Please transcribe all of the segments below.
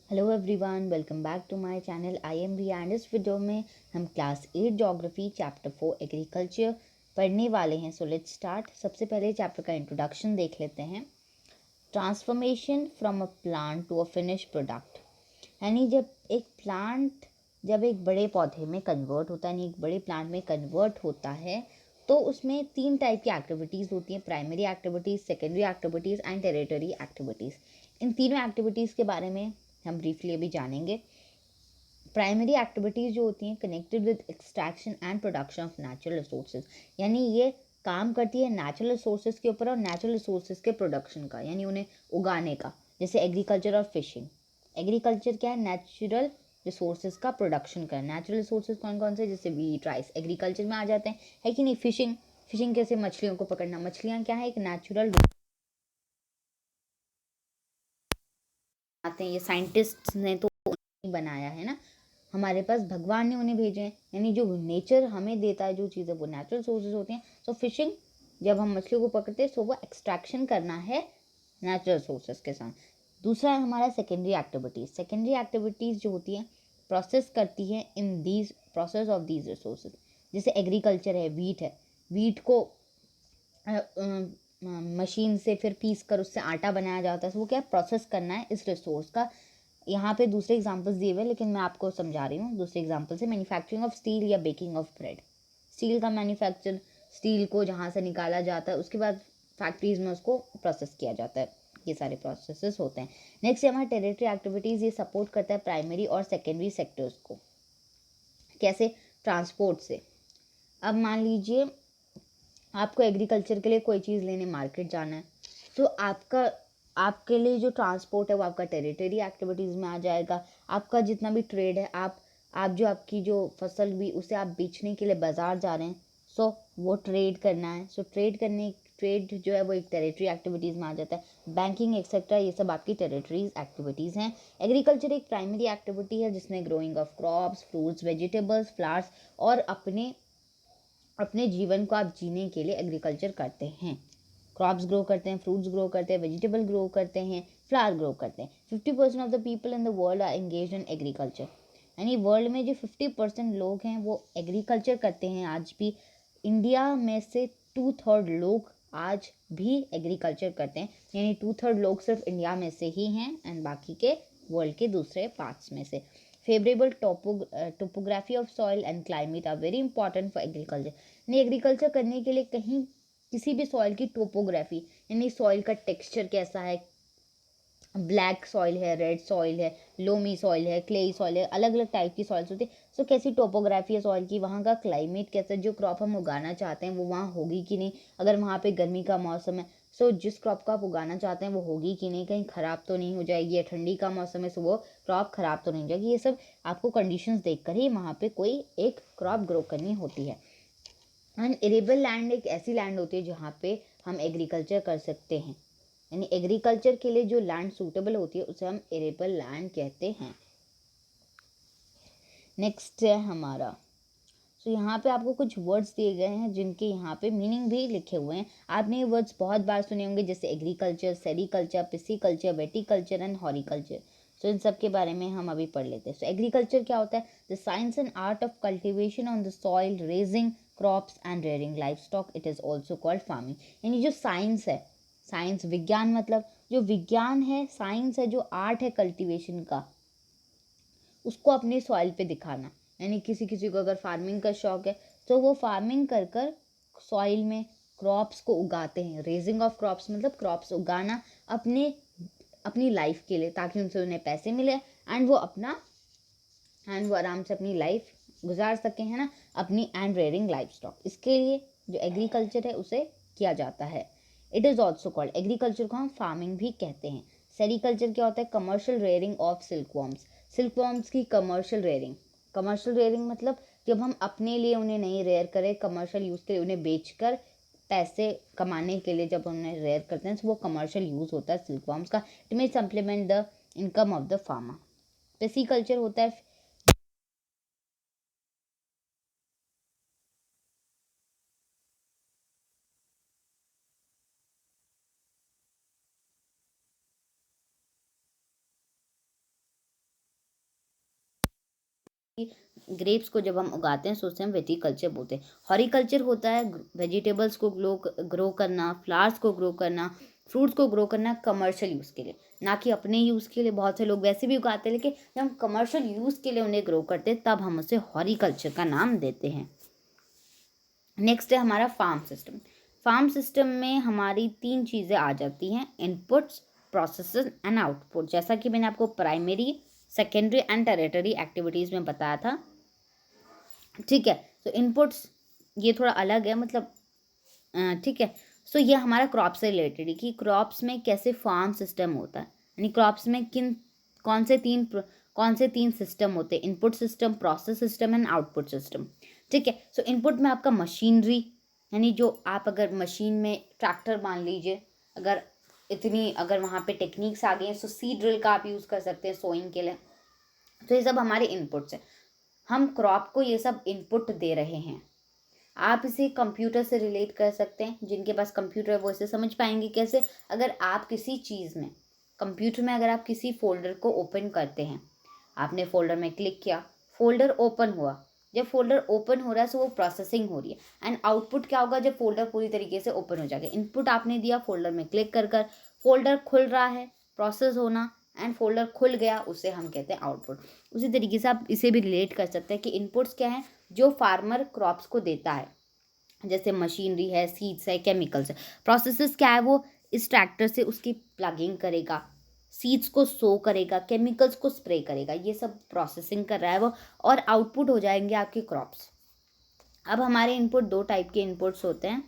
Hello everyone, welcome back to my channel. I am Riya and इस video में हम class 8 geography chapter 4 agriculture पढ़ने वाले हैं। So let's start. सबसे पहले चैप्टर का इंट्रोडक्शन देख लेते हैं। Transformation from a plant to a finish product, यानी जब एक बड़े पौधे में कन्वर्ट होता है, यानी एक बड़े प्लांट में कन्वर्ट होता है, तो उसमें 3 टाइप की एक्टिविटीज़ होती हैं: primary activities, secondary activities and tertiary activities. इन तीनों एक्टिविटीज़ के बारे में हम ब्रीफली अभी जानेंगे। प्राइमरी एक्टिविटीज़ जो होती हैं connected with extraction and production of natural resources, यानी ये काम करती है नेचुरल रिसोर्सेज के ऊपर और नेचुरल रिसोर्सेज के प्रोडक्शन का, यानी उन्हें उगाने का। जैसे एग्रीकल्चर और फिशिंग। एग्रीकल्चर क्या है? नेचुरल रिसोर्सेज का प्रोडक्शन करना। नेचुरल रिसोर्सेज कौन कौन से? जैसे वीट, राइस एग्रीकल्चर में आ जाते हैं, है कि नहीं। फिशिंग, फिशिंग कैसे? मछलियों को पकड़ना। मछलियाँ क्या है? एक नेचुरल आते हैं, ये साइंटिस्ट ने तो बनाया है ना, हमारे पास भगवान ने उन्हें भेजे हैं, यानी जो नेचर हमें देता है जो चीज़ें वो नेचुरल सोर्सेज होती हैं। सो फिशिंग, जब हम मछलियों को पकड़ते हैं, सो वो एक्सट्रैक्शन करना है नेचुरल सोर्सेज के साथ। दूसरा है हमारा सेकेंडरी एक्टिविटीज़। सेकेंडरी एक्टिविटीज़ जो होती हैं प्रोसेस करती है in these process of these resources. जैसे एग्रीकल्चर है, वीट है, वीट को मशीन से फिर पीस कर उससे आटा बनाया जाता है। वो क्या प्रोसेस करना है इस रिसोर्स का। यहाँ पे दूसरे एग्जांपल्स दिए हुए, लेकिन मैं आपको समझा रही हूँ दूसरे एग्जांपल से। मैन्युफैक्चरिंग ऑफ स्टील या बेकिंग ऑफ ब्रेड। स्टील का मैन्युफैक्चर, स्टील को जहाँ से निकाला जाता है उसके बाद फैक्ट्रीज में उसको प्रोसेस किया जाता है। ये सारे प्रोसेसेस होते हैं। नेक्स्ट है हमारा टेरिटरी एक्टिविटीज़। ये सपोर्ट करता है प्राइमरी और सेकेंडरी सेक्टर्स को। कैसे? ट्रांसपोर्ट से। अब मान लीजिए आपको एग्रीकल्चर के लिए कोई चीज़ लेने मार्केट जाना है, तो आपके लिए जो ट्रांसपोर्ट है वो आपका टेरिटरी एक्टिविटीज़ में आ जाएगा। आपका जितना भी ट्रेड है, आप जो आपकी जो फसल भी उसे आप बेचने के लिए बाज़ार जा रहे हैं, सो वो ट्रेड करना है। सो ट्रेड जो है वो एक टेरिटरी एक्टिविटीज़ में आ जाता है। बैंकिंग एक्सेट्रा, ये सब आपकी टेरिटरीज एक्टिविटीज़ हैं। एग्रीकल्चर एक प्राइमरी एक्टिविटी है जिसमें growing of crops, fruits, vegetables, flowers, और अपने जीवन को आप जीने के लिए एग्रीकल्चर करते हैं। क्रॉप्स ग्रो करते हैं, फ्रूट्स ग्रो करते हैं, वेजिटेबल ग्रो करते हैं, फ्लावर ग्रो करते हैं। 50% of the people in the world are engage in agriculture, यानी वर्ल्ड में जो 50% लोग हैं वो एग्रीकल्चर करते हैं आज भी। इंडिया में से 2/3 लोग आज भी एग्रीकल्चर करते हैं, यानी 2/3 लोग सिर्फ इंडिया में से ही हैं एंड बाकी के वर्ल्ड के दूसरे पार्ट्स में से। Favourable topography of soil and climate are very important for agriculture. यानी एग्रीकल्चर करने के लिए कहीं किसी भी सॉइल की टोपोग्राफी, यानी सॉइल का टेक्सचर कैसा है, ब्लैक सॉइल है, रेड सॉइल है, लोमी सॉइल है, क्लेई सॉइल है, अलग अलग टाइप की सॉइल्स होती है। सो कैसी टोपोग्राफी है सॉइल की, वहाँ का क्लाइमेट कैसा है, जो क्रॉप हम उगाना चाहते हैं वो वहाँ होगी कि नहीं। अगर वहाँ पे गर्मी का मौसम है, सो जिस क्रॉप को आप उगाना चाहते हैं वो होगी कि नहीं, कहीं ख़राब तो नहीं हो जाएगी। या ठंडी का मौसम है, सो वो क्रॉप ख़राब तो नहीं हो जाएगी। ये सब आपको कंडीशंस देख कर ही वहाँ पे कोई एक क्रॉप ग्रो करनी होती है। एंड एरेबल लैंड एक ऐसी लैंड होती है जहाँ पे हम एग्रीकल्चर कर सकते हैं, यानी एग्रीकल्चर के लिए जो लैंड सूटेबल होती है उसे हम एरेबल लैंड कहते हैं। नेक्स्ट है हमारा, सो यहाँ पे आपको कुछ वर्ड्स दिए गए हैं जिनके यहाँ पे मीनिंग भी लिखे हुए हैं। आपने ये वर्ड्स बहुत बार सुने होंगे, जैसे agriculture, sericulture, pisciculture, viticulture and horticulture. So इन सब के बारे में हम अभी पढ़ लेते हैं। सो एग्रीकल्चर क्या होता है? The science and art of cultivation on the soil, raising crops and rearing life stock. It is also called farming. यानी जो साइंस है, साइंस विज्ञान, मतलब जो विज्ञान है, साइंस है, जो आर्ट है कल्टिवेशन का, उसको अपने सॉइल पे दिखाना। यानी किसी किसी को अगर फार्मिंग का शौक है तो वो फार्मिंग कर कर सॉइल में क्रॉप्स को उगाते हैं। रेजिंग ऑफ क्रॉप्स मतलब क्रॉप्स उगाना अपने अपनी लाइफ के लिए, ताकि उनसे उन्हें पैसे मिले एंड वो आराम से अपनी लाइफ गुजार सकें, है ना, अपनी। एंड रेयरिंग लाइफ स्टॉक, इसके लिए जो एग्रीकल्चर है उसे किया जाता है। It is also called, agriculture को हम फार्मिंग भी कहते हैं। सेरीकल्चर क्या होता है? Commercial rearing of silkworms. Silkworms की कमर्शियल रेयरिंग। कमर्शियल रेयरिंग मतलब जब हम अपने लिए उन्हें नहीं रेयर करें, कमर्शियल यूज़ के लिए उन्हें बेचकर पैसे कमाने के लिए जब उन्हें रेयर करते हैं, तो वो कमर्शियल यूज़ होता है सिल्कवॉर्म्स का। It may supplement the income of the farmer. Pisciculture होता है ग्रेप्स को जब हम उगाते हैं तो उसे हम वेटिकल्चर बोलते हैं। हॉरिकल्चर होता है वेजिटेबल्स को ग्रो करना, फ्लावर्स को ग्रो करना, फ्रूट्स को ग्रो करना कमर्शियल यूज़ के लिए, ना कि अपने यूज़ के लिए। बहुत से लोग वैसे भी उगाते हैं, लेकिन जब हम कमर्शियल यूज़ के लिए उन्हें ग्रो करते हैं तब हम उसे हॉरिकल्चर का नाम देते हैं। नेक्स्ट है हमारा फार्म सिस्टम। फार्म सिस्टम में हमारी 3 चीज़ें आ जाती हैं, इनपुट्स, प्रोसेसेस एंड आउटपुट। जैसा कि मैंने आपको primary, secondary and tertiary activities में बताया था, ठीक है। तो इनपुट्स ये थोड़ा अलग है, मतलब ठीक है। सो ये हमारा क्रॉप से रिलेटेड है कि क्रॉप्स में कैसे फार्म सिस्टम होता है, यानी क्रॉप्स में कौन से तीन सिस्टम होते हैं, input system, process system and output system, ठीक है। सो इनपुट में आपका मशीनरी, यानी जो आप अगर मशीन में ट्रैक्टर मान लीजिए, अगर वहाँ पे टेक्निक्स आ गई हैं, सो सीड ड्रिल का आप यूज़ कर सकते हैं सोइंग के लिए। तो ये सब हमारे इनपुट्स हैं, हम क्रॉप को ये सब इनपुट दे रहे हैं। आप इसे कंप्यूटर से रिलेट कर सकते हैं, जिनके पास कंप्यूटर है वो इसे समझ पाएंगे कैसे। अगर आप किसी चीज़ में, कंप्यूटर में अगर आप किसी फोल्डर को ओपन करते हैं, आपने फोल्डर में क्लिक किया, फोल्डर ओपन हुआ, जब फोल्डर ओपन हो रहा है तो वो प्रोसेसिंग हो रही है। एंड आउटपुट क्या होगा जब फोल्डर पूरी तरीके से ओपन हो जाएगा। इनपुट आपने दिया, फोल्डर में क्लिक कर फोल्डर खुल रहा है, प्रोसेस होना, एंड फोल्डर खुल गया, उसे हम कहते हैं आउटपुट। उसी तरीके से आप इसे भी रिलेट कर सकते हैं कि इनपुट्स क्या हैं जो फार्मर क्रॉप्स को देता है, जैसे मशीनरी है, सीड्स है, केमिकल्स है। प्रोसेसेस क्या है, वो इस ट्रैक्टर से उसकी प्लगिंग करेगा, सीड्स को सो करेगा, केमिकल्स को स्प्रे करेगा, ये सब प्रोसेसिंग कर रहा है वो, और आउटपुट हो जाएंगे आपके क्रॉप्स। अब हमारे इनपुट 2 टाइप के इनपुट्स होते हैं,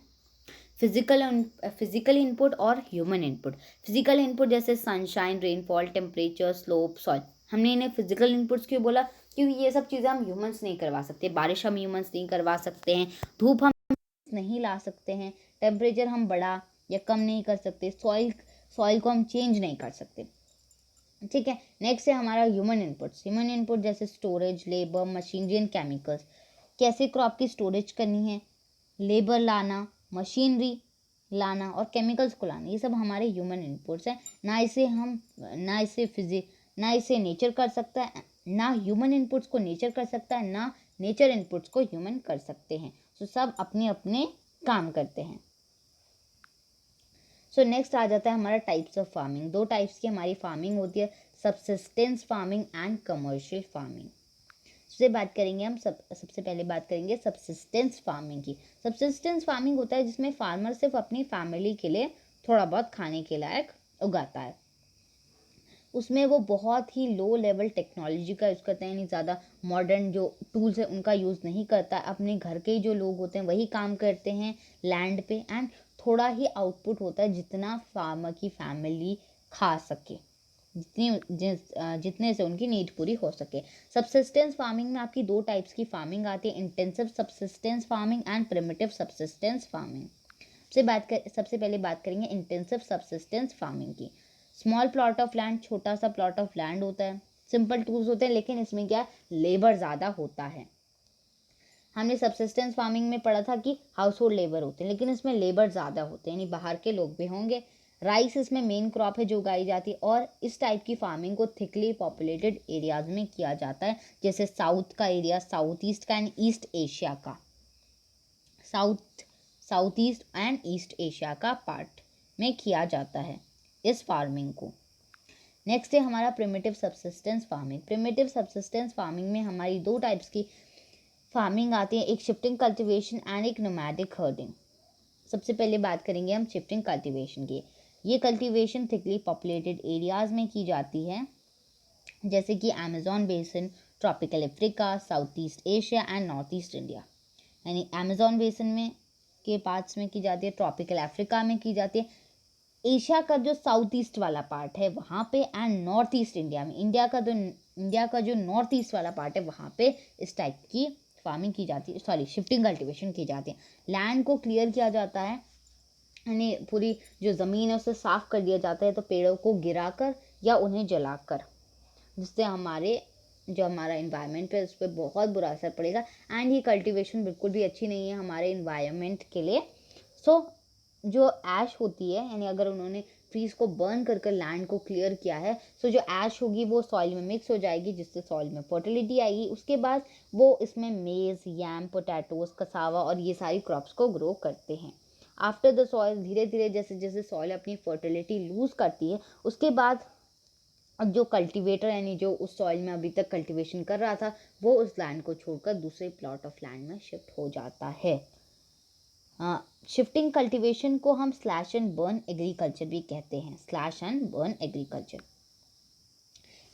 फिजिकल इनपुट और ह्यूमन इनपुट। फिजिकल इनपुट जैसे sunshine, rainfall, temperature, slope, soil. हमने इन्हें फिजिकल इनपुट्स क्यों बोला, क्योंकि ये सब चीज़ें हम ह्यूमंस नहीं करवा सकते। बारिश हम ह्यूमंस नहीं करवा सकते हैं, धूप हम नहीं ला सकते हैं, टेम्परेचर हम बढ़ा या कम नहीं कर सकते, सॉइल को हम चेंज नहीं कर सकते, ठीक है। नेक्स्ट है हमारा ह्यूमन इनपुट्स। ह्यूमन इनपुट जैसे storage, labour, machinery and chemicals. कैसे क्रॉप की स्टोरेज करनी है, लेबर लाना, मशीनरी लाना और केमिकल्स को लाना, ये सब हमारे ह्यूमन इनपुट्स हैं। ना इसे नेचर कर सकता है, ना ह्यूमन इनपुट्स को नेचर कर सकता है, ना नेचर इनपुट्स को ह्यूमन कर सकते हैं। सो सब अपने अपने काम करते हैं। सो नेक्स्ट आ जाता है हमारा टाइप्स ऑफ फार्मिंग। 2 टाइप्स की हमारी फार्मिंग होती है, subsistence farming and commercial farming. सबसे पहले बात करेंगे सबसिस्टेंस फार्मिंग की। सबसिस्टेंस फार्मिंग होता है जिसमें फार्मर सिर्फ अपनी फैमिली के लिए थोड़ा बहुत खाने के लायक उगाता है। उसमें वो बहुत ही लो लेवल टेक्नोलॉजी का यूज़ करते हैं, यानी ज़्यादा मॉडर्न जो टूल्स है उनका यूज़ नहीं करता। अपने घर के ही जो लोग होते हैं वही काम करते हैं लैंड पे, एंड थोड़ा ही आउटपुट होता है जितना फार्मर की फैमिली खा सके, जितने से उनकी नीड पूरी हो सके। सबसिस्टेंस फार्मिंग में आपकी 2 टाइप्स की फार्मिंग आती है, intensive subsistence farming and primitive subsistence farming. सबसे पहले बात करेंगे इंटेंसिव सबसिस्टेंस फार्मिंग की। स्मॉल प्लॉट ऑफ लैंड, छोटा सा प्लॉट ऑफ लैंड होता है, सिंपल टूल्स होते हैं, लेकिन इसमें क्या लेबर ज़्यादा होता है। हमने सबसिस्टेंस फार्मिंग में पढ़ा था कि हाउस होल्ड लेबर होते हैं, लेकिन इसमें लेबर ज़्यादा होते हैं, यानी बाहर के लोग भी होंगे। राइस इसमें मेन क्रॉप है जो उगाई जाती है, और इस टाइप की फार्मिंग को थिकली पॉपुलेटेड एरियाज में किया जाता है, जैसे साउथ का एरिया, साउथ ईस्ट का एंड ईस्ट एशिया का, south east and east Asia का पार्ट में किया जाता है इस फार्मिंग को। नेक्स्ट है हमारा primitive subsistence farming. Primitive subsistence farming में हमारी 2 टाइप्स की फार्मिंग आती है, एक शिफ्टिंग कल्टीवेशन एंड एक नोमैडिक हर्डिंग। सबसे पहले बात करेंगे हम शिफ्टिंग कल्टीवेशन की। ये कल्टीवेशन थिकली पॉपुलेटेड एरियाज़ में की जाती है, जैसे कि Amazon basin, tropical Africa, south east Asia and north east India. यानी अमेज़न बेसिन में के पार्ट्स में की जाती है, ट्रॉपिकल अफ्रीका में की जाती है, एशिया का जो साउथ ईस्ट वाला पार्ट है वहाँ पे, एंड नॉर्थ ईस्ट इंडिया में, इंडिया का जो नॉर्थ ईस्ट वाला पार्ट है वहाँ पे इस टाइप की फार्मिंग की जाती है, शिफ्टिंग कल्टीवेशन की जाती है। लैंड को क्लियर किया जाता है, यानी पूरी जो ज़मीन है उसे साफ़ कर दिया जाता है, तो पेड़ों को गिराकर या उन्हें जलाकर, जिससे हमारा इन्वायरमेंट पे उस पर बहुत बुरा असर पड़ेगा। एंड ये कल्टीवेशन बिल्कुल भी अच्छी नहीं है हमारे इन्वायरमेंट के लिए। सो जो ऐश होती है, यानी अगर उन्होंने ट्रीज को बर्न कर कर लैंड को क्लियर किया है, सो जो ऐश होगी वो सॉइल में मिक्स हो जाएगी, जिससे सॉइल में फर्टिलिटी आएगी। उसके बाद वो इसमें मेज, यैम, पोटैटोज, कसावा और ये सारी क्रॉप्स को ग्रो करते हैं। आफ्टर द सॉइल, धीरे धीरे जैसे जैसे सॉइल अपनी फर्टिलिटी लूज करती है, उसके बाद जो कल्टीवेटर यानी जो उस सॉइल में अभी तक कल्टीवेशन कर रहा था, वो उस लैंड को छोड़कर दूसरे प्लॉट ऑफ लैंड में शिफ्ट हो जाता है। शिफ्टिंग कल्टीवेशन को हम स्लैश एंड बर्न एग्रीकल्चर भी कहते हैं, slash and burn agriculture.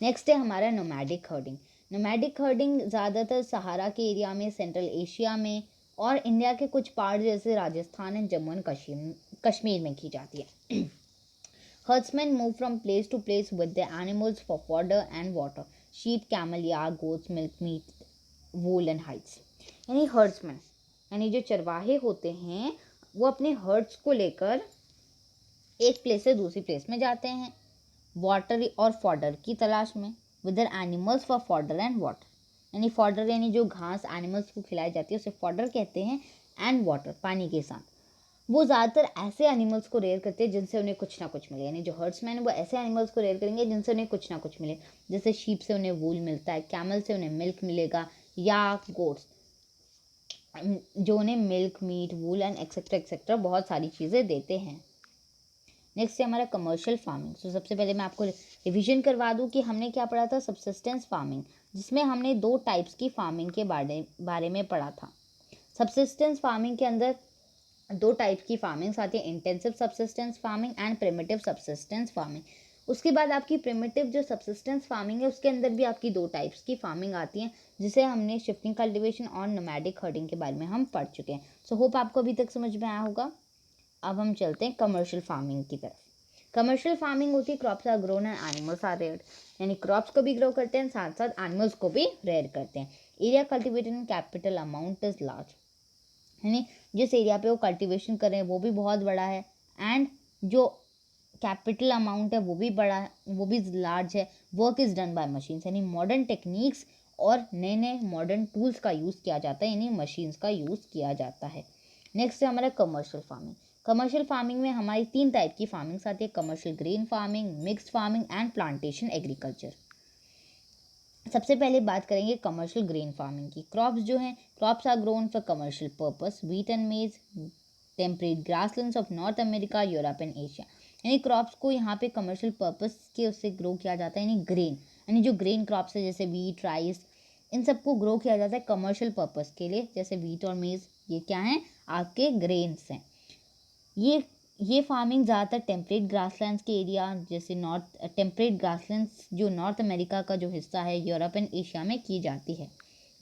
Next है हमारा नोमैडिक हर्डिंग। नोमैडिक हर्डिंग ज़्यादातर सहारा के एरिया में, सेंट्रल एशिया में और इंडिया के कुछ पार्ट जैसे राजस्थान एंड जम्मू एंड कश्मीर में की जाती है। Herdsmen move from place to place with their animals for fodder and water. Sheep, camel, yak, goats, milk, meat, wool and hides. यानी herdsmen यानी जो चरवाहे होते हैं वो अपने हर्ड्स को लेकर एक प्लेस से दूसरी प्लेस में जाते हैं वाटर और फॉडर की तलाश में, with their animals for fodder and water. यानी फॉडर यानी जो घास एनिमल्स को खिलाई जाती है उसे फॉडर कहते हैं, एंड वाटर पानी के साथ। वो ज़्यादातर ऐसे एनिमल्स को रेयर करते हैं जिनसे उन्हें कुछ ना कुछ मिले, यानी जो हर्ड्समैन है वो ऐसे एनिमल्स को रेयर करेंगे जिनसे उन्हें कुछ ना कुछ मिले। जैसे शीप से उन्हें वूल मिलता है, कैमल से उन्हें मिल्क मिलेगा, या गोट्स जो उन्हें milk, meat, wool and etcetera etcetera बहुत सारी चीज़ें देते हैं। नेक्स्ट है हमारा कमर्शियल फार्मिंग। सो सबसे पहले मैं आपको रिविजन करवा दूं कि हमने क्या पढ़ा था, सब्सिस्टेंस फार्मिंग, जिसमें हमने 2 टाइप्स की फार्मिंग के बारे में पढ़ा था। सब्सिस्टेंस फार्मिंग के अंदर 2 टाइप की फार्मिंग्स आती है, intensive subsistence farming and primitive subsistence farming. उसके बाद आपकी प्रिमिटिव जो सब्सिस्टेंस फार्मिंग है उसके अंदर भी आपकी 2 टाइप्स की फार्मिंग आती हैं, जिसे हमने शिफ्टिंग कल्टीवेशन और नोमैडिक हर्डिंग के बारे में हम पढ़ चुके हैं। सो होप आपको अभी तक समझ में आया होगा। अब हम चलते हैं कमर्शियल फार्मिंग की तरफ। कमर्शियल फार्मिंग होती है crops are grown and animals are reared, यानी क्रॉप्स को भी ग्रो करते हैं साथ साथ एनिमल्स को भी रेयर करते हैं। Area cultivated in capital amount is large, यानी जिस एरिया पे वो कल्टीवेशन कर रहे हैं वो भी बहुत बड़ा है, एंड जो कैपिटल अमाउंट है वो भी बड़ा है, वो भी लार्ज है। Work is done by machines, यानी मॉडर्न टेक्निक्स और नए नए मॉडर्न टूल्स का यूज़ किया जाता है, यानी मशीन्स का यूज़ किया जाता है। नेक्स्ट है हमारा कमर्शियल फार्मिंग। कमर्शियल फार्मिंग में हमारी 3 टाइप की फार्मिंग्स आती है, commercial grain farming, mixed farming and plantation agriculture. सबसे पहले बात करेंगे कमर्शियल ग्रेन फार्मिंग की। क्रॉप्स जो हैं, crops are grown for commercial purpose, wheat and maize, temperate grasslands of North America, Europe and Asia. यानी क्रॉप्स को यहाँ पे कमर्शियल पर्पस के उससे ग्रो किया जाता है, यानी ग्रेन, यानी जो ग्रेन क्रॉप्स है जैसे व्हीट, राइस, इन सबको ग्रो किया जाता है कमर्शियल पर्पस के लिए। जैसे व्हीट और मेज ये क्या हैं, आपके ग्रेन्स हैं। ये फार्मिंग ज़्यादातर टेम्परेट ग्रासलैंड्स के एरिया जैसे टेम्परेट ग्रासलैंड्स जो नॉर्थ अमेरिका का जो हिस्सा है, यूरोप एंड एशिया में की जाती है।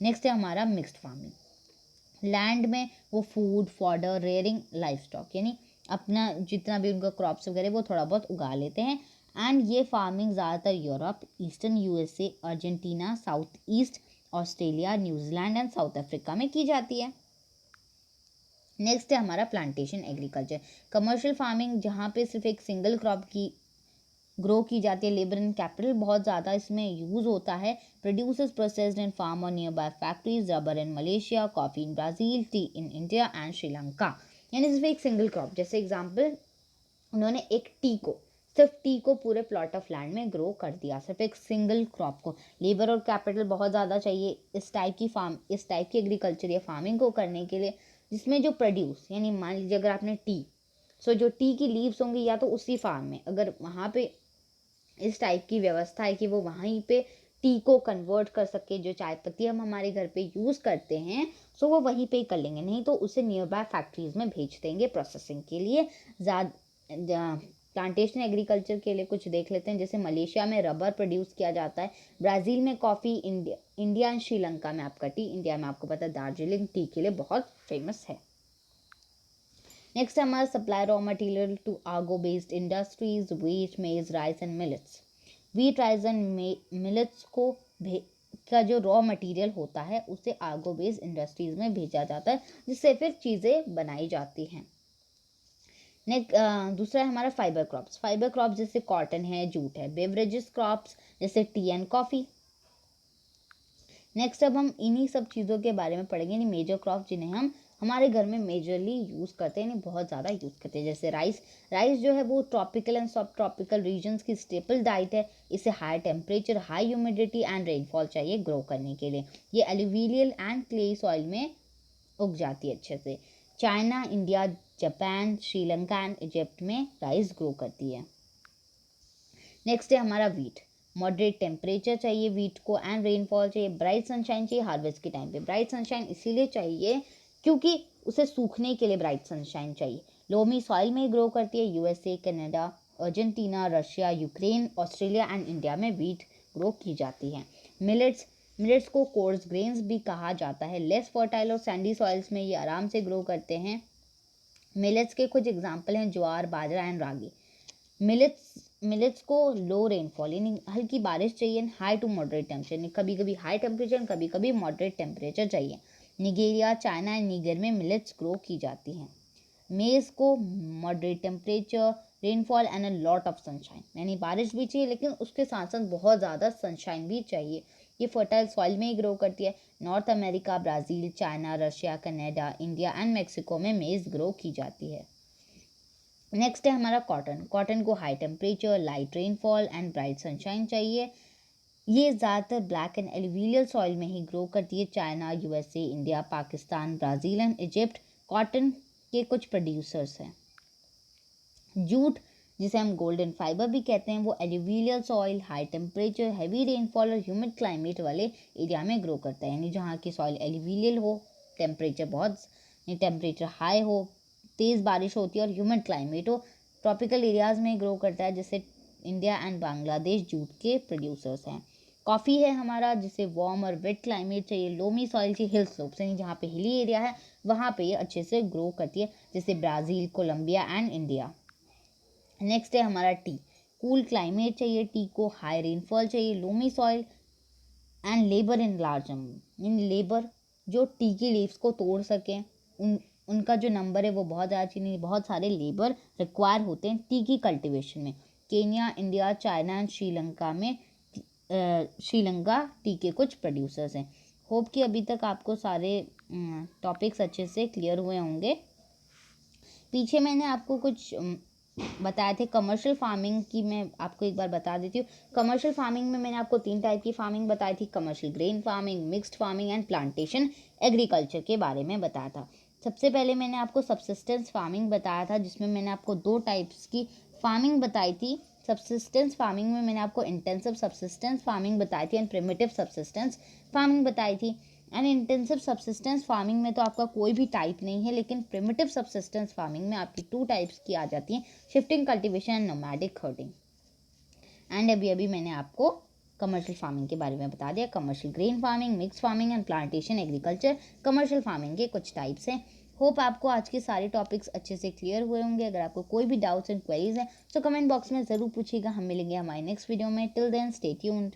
नेक्स्ट है हमारा मिक्स्ड फार्मिंग। लैंड में वो food, fodder, rearing, life stock, यानी अपना जितना भी उनका क्रॉप्स वगैरह वो थोड़ा बहुत उगा लेते हैं। एंड ये फार्मिंग ज़्यादातर Europe, eastern USA, Argentina, south east Australia, New Zealand and south Africa में की जाती है। नेक्स्ट है हमारा प्लांटेशन एग्रीकल्चर। कमर्शियल फार्मिंग जहाँ पे सिर्फ एक सिंगल क्रॉप की ग्रो की जाती है, लेबर एंड कैपिटल बहुत ज़्यादा इसमें यूज़ होता है। प्रोड्यूसेस प्रोसेस्ड इन फार्म और near by factories, rubber in Malaysia, coffee in Brazil, T in India and Sri Lanka. यानी सिर्फ एक सिंगल क्रॉप, जैसे एग्जाम्पल उन्होंने एक सिर्फ टी को पूरे प्लॉट ऑफ लैंड में ग्रो कर दिया, सिर्फ एक सिंगल क्रॉप को। लेबर और कैपिटल बहुत ज़्यादा चाहिए इस टाइप की एग्रीकल्चर या फार्मिंग को करने के लिए, जिसमें जो प्रोड्यूस, यानी मान लीजिए अगर आपने जो टी की लीव्स होंगी या तो उसी फार्म में, अगर वहाँ पे इस टाइप की व्यवस्था है कि वो वहीं पे टी को कन्वर्ट कर सके, जो चाय पत्ती हम हमारे घर पे यूज़ करते हैं, सो वो वहीं पे ही कर लेंगे, नहीं तो उसे नियर बाय फैक्ट्रीज़ में भेज देंगे प्रोसेसिंग के लिए। प्लांटेशन एग्रीकल्चर के लिए कुछ देख लेते हैं, जैसे मलेशिया में रबर प्रोड्यूस किया जाता है, ब्राज़ील में कॉफ़ी, इंडिया एंड श्रीलंका में आपका टी, इंडिया में आपको पता है दार्जिलिंग टी के लिए बहुत फेमस है। नेक्स्ट हमारा सप्लाई रॉ मटेरियल टू आगो बेस्ड इंडस्ट्रीज, व्हीट, मेज, rice and millets. Wheat, rice and millets को का जो रॉ मटेरियल होता है उसे आगो बेस्ड इंडस्ट्रीज में भेजा जाता है, जिससे फिर चीज़ें बनाई जाती हैं। दूसरा है हमारा फाइबर क्रॉप्स। फाइबर क्रॉप्स जैसे कॉटन है, जूट है। बेवरेजेस क्रॉप्स जैसे टी एंड कॉफ़ी। नेक्स्ट अब हम इन्हीं सब चीज़ों के बारे में पढ़ेंगे, यानी मेजर क्रॉप जिन्हें हम हमारे घर में मेजरली यूज़ करते हैं, नहीं बहुत ज़्यादा यूज़ करते हैं। जैसे राइस जो है वो ट्रॉपिकल एंड सब ट्रॉपिकल रीजन्स की स्टेपल डाइट है। इसे high temperature, high humidity and rainfall चाहिए ग्रो करने के लिए। ये एलुवियल एंड क्ले सॉइल में उग जाती है अच्छे से। China, India, Japan, Sri Lanka and Egypt में राइस ग्रो करती है। नेक्स्ट है हमारा वीट। मॉडरेट टेम्परेचर चाहिए वीट को एंड रेनफॉल चाहिए, ब्राइट सनशाइन चाहिए हार्वेस्ट के टाइम पे। ब्राइट सनशाइन इसीलिए चाहिए क्योंकि उसे सूखने के लिए ब्राइट सनशाइन चाहिए। लोमी सॉइल में ग्रो करती है। USA, Canada, Argentina, Russia, Ukraine, Australia and India में वीट ग्रो की जाती है। मिलेट्स को कोर्स ग्रेन्स भी कहा जाता है। लेस फर्टाइल और सैंडी सॉइल्स में ये आराम से ग्रो करते हैं। मिलेट्स के कुछ एग्जाम्पल हैं ज्वार, बाजरा एंड रागी। मिलेट्स को लो रेनफॉल यानी हल्की बारिश चाहिए, हाई टू मॉडरेट टेम्परेचर, कभी कभी हाई टेम्परेचर कभी कभी मॉडरेट टेम्परेचर चाहिए। निगेरिया, चाइना एंड नीगर में मिलेट्स ग्रो की जाती हैं। मेज को moderate temperature, rainfall and a lot of sunshine, यानी बारिश भी चाहिए लेकिन उसके साथ साथ बहुत ज़्यादा सनशाइन भी चाहिए। ये फर्टाइल सॉइल में ही ग्रो करती है। North America, Brazil, China, Russia, Canada, India and Mexico में मेज ग्रो की जाती है। नेक्स्ट है हमारा कॉटन को high temperature, light rainfall and bright sunshine चाहिए। ये ज़्यादातर ब्लैक एंड एलुवियल सॉइल में ही ग्रो करती है। China, USA, India, Pakistan, Brazil and Egypt cotton के कुछ प्रोड्यूसर्स हैं। जूट, जिसे हम गोल्डन फाइबर भी कहते हैं, वो alluvial soil, high temperature, heavy rainfall और ह्यूमिड क्लाइमेट वाले एरिया में ग्रो करता है, यानी जहाँ की सॉइल एलुवियल हो, टेम्परेचर हाई हो, तेज़ बारिश होती है और ह्यूमिड क्लाइमेट हो। ट्रॉपिकल एरियाज़ में ग्रो करता है, जैसे इंडिया एंड बांग्लादेश जूट के प्रोड्यूसर्स हैं। कॉफ़ी है हमारा, जिसे वार्म और वेट क्लाइमेट चाहिए, लोमी सॉइल चाहिए, हिल स्लोप्स यानी जहाँ पे हिली एरिया है वहाँ पे ये अच्छे से ग्रो करती है, जैसे Brazil, Colombia and India. Next है हमारा टी। कूल क्लाइमेट चाहिए टी को, हाई रेनफॉल चाहिए, loamy soil and labour in large number, इन लेबर जो टी की लीव्स को तोड़ सकें, उनका जो नंबर है वो बहुत ज़्यादा चाहिए, बहुत सारे लेबर रिक्वायर होते हैं टी की कल्टीवेशन में। Kenya, India, China and Sri Lanka T के कुछ प्रोड्यूसर्स हैं। होप कि अभी तक आपको सारे टॉपिक्स अच्छे से क्लियर हुए होंगे। पीछे मैंने आपको कुछ बताए थे कमर्शियल फार्मिंग की, मैं आपको एक बार बता देती हूँ। कमर्शियल फार्मिंग में मैंने आपको 3 टाइप की फार्मिंग बताई थी, commercial grain farming, mixed farming and plantation agriculture के बारे में बताया था। सबसे पहले मैंने आपको सबसिस्टेंस फार्मिंग बताया था, जिसमें मैंने आपको 2 टाइप्स की फार्मिंग बताई थी। सबसिस्टेंस फार्मिंग में मैंने आपको इंटेंसिव सबसिस्टेंस फार्मिंग बताई थी एंड प्रिमिटिव सबसिस्टेंस फार्मिंग बताई थी। एंड इंटेंसिव सबसिस्टेंस फार्मिंग में तो आपका कोई भी टाइप नहीं है, लेकिन प्रिमिटिव सबसिस्टेंस फार्मिंग में आपकी 2 टाइप्स की आ जाती हैं, shifting cultivation and nomadic herding. And अभी मैंने आपको कमर्शियल फार्मिंग के बारे में बता दिया। Commercial grain farming, mix farming and plantation agriculture commercial farming के कुछ टाइप्स हैं। होप आपको आज के सारे टॉपिक्स अच्छे से क्लियर हुए होंगे। अगर आपको कोई भी डाउट्स एंड क्वेरीज हैं तो कमेंट बॉक्स में ज़रूर पूछिएगा। हम मिलेंगे हमारे नेक्स्ट वीडियो में। Till then stay tuned.